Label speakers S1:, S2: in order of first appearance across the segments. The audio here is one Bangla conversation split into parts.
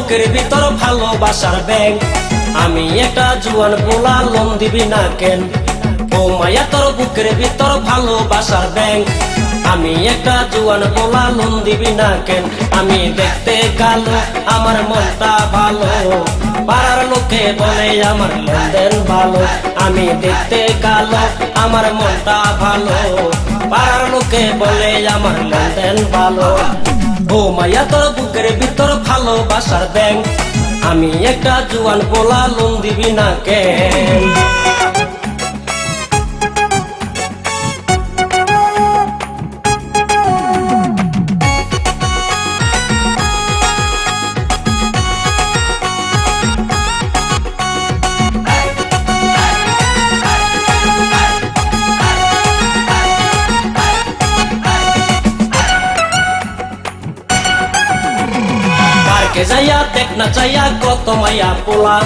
S1: বুকের ভিতর ভালোবাসার ব্যাংক, আমি একটা জুয়ান পোলা লোন দিবি না কেন? ও মায়া তোর বুকের ভিতর ভালোবাসার ব্যাংক, আমি একটা জুয়ান পোলা লোন দিবি না কেন? আমি দেখতে কালো, আমার মনটা ভালো, পাড়ার লোকে বলে আমার লেনদেন ভালো। আমি দেখতে কালো, আমার মনটা ভালো, পাড়ার লোকে বলে আমার লেনদেন ভালো। ও মায়া তোর বুকের ভিতর ভালোবাসার ব্যাংক, আমি একটা জুয়ান পোলা লোন দিবি না কেন? পার্কে যাইয়া দেখ না চাইয়া কত মায়া পোলা,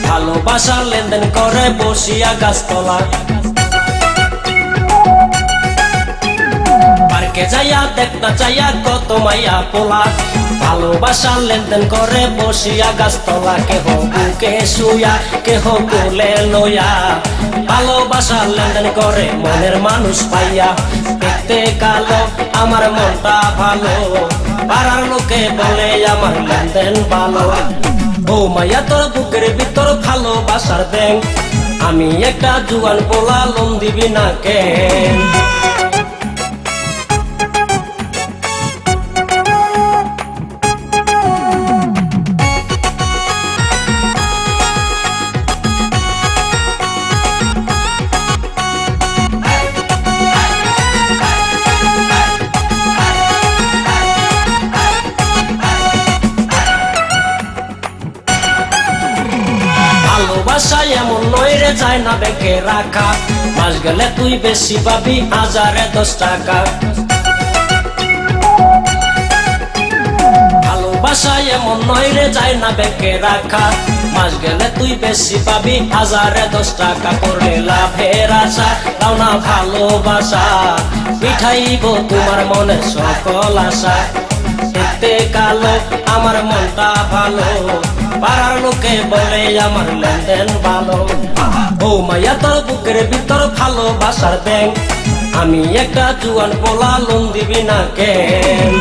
S1: ভালোবাসা লেনদেন করে বসিয়া গাছতলা। পার্কে যাইয়া দেখ না চাইয়া কত মায়া পোলা, ভালোবাসা লেনদেন করে বসিয়া গাছতলা। কেহ বুকে শুয়া, কেহ কোলে লইয়া, ভালোবাসা লেনদেন করে মনের মানুষ পাইয়া। দেখতে কালো, আমার মনটা ভালো, পাড়ার লোকে বলে আমার লেনদেন ভালো। ও মায়া তোর বুকের ভিতর ভালোবাসার ব্যাংক, আমি একটা জুয়ান পোলা লোন দিবি না কেন? ভালোবাসা এমন নয় রে, যায় না ব্যাংকে রাখা, মাস গেলে তুই বেশি পাবি 1010 টাকা। ভালোবাসা এমন নয় রে, যায় না ব্যাংকে রাখা, মাস গেলে তুই বেশি পাবি 1010 টাকা। করলে লাভের আশা, দাও না ভালোবাসা, মিঠাইব তোমার মনের সকল আশা। দেখতে কালো, আমার মনটা ভালো, পাড়ার লোকে বলে আমার লেনদেন ভালো। ও মায়া তোর বুকের ভিতর ভালোবাসার ব্যাংক, আমি একটা জুয়ান পোলা লোন দিবি না কেন?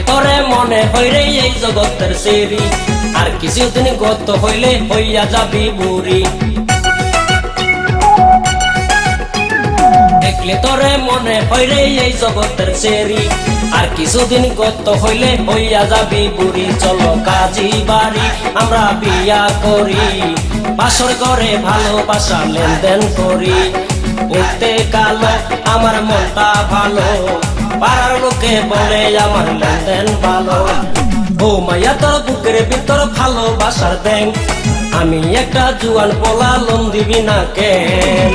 S1: তোরে মনে হইরে এই জগতের সেরি, আর কিছুদিন গত হইলে হইয়া যাবি বুড়ি। দেখলে তোরে মনে হইরে এই জগতের সেরি, আর কিছুদিন গত হইলে হইয়া যাবি বুড়ি। চলো কাজী বাড়ি আমরা বিয়া করি, বাসর ঘরে ভালোবাসা লেনদেন করি। দেখতে কালো, আমার মনটা ভালো, পাড়ার লোকে বলে আমার লেনদেন ভালো। ও মায়া তোর বুকের ভিতর ভালোবাসার ব্যাংক, আমি একটা জুয়ান পোলা লোন দিবি না কেন?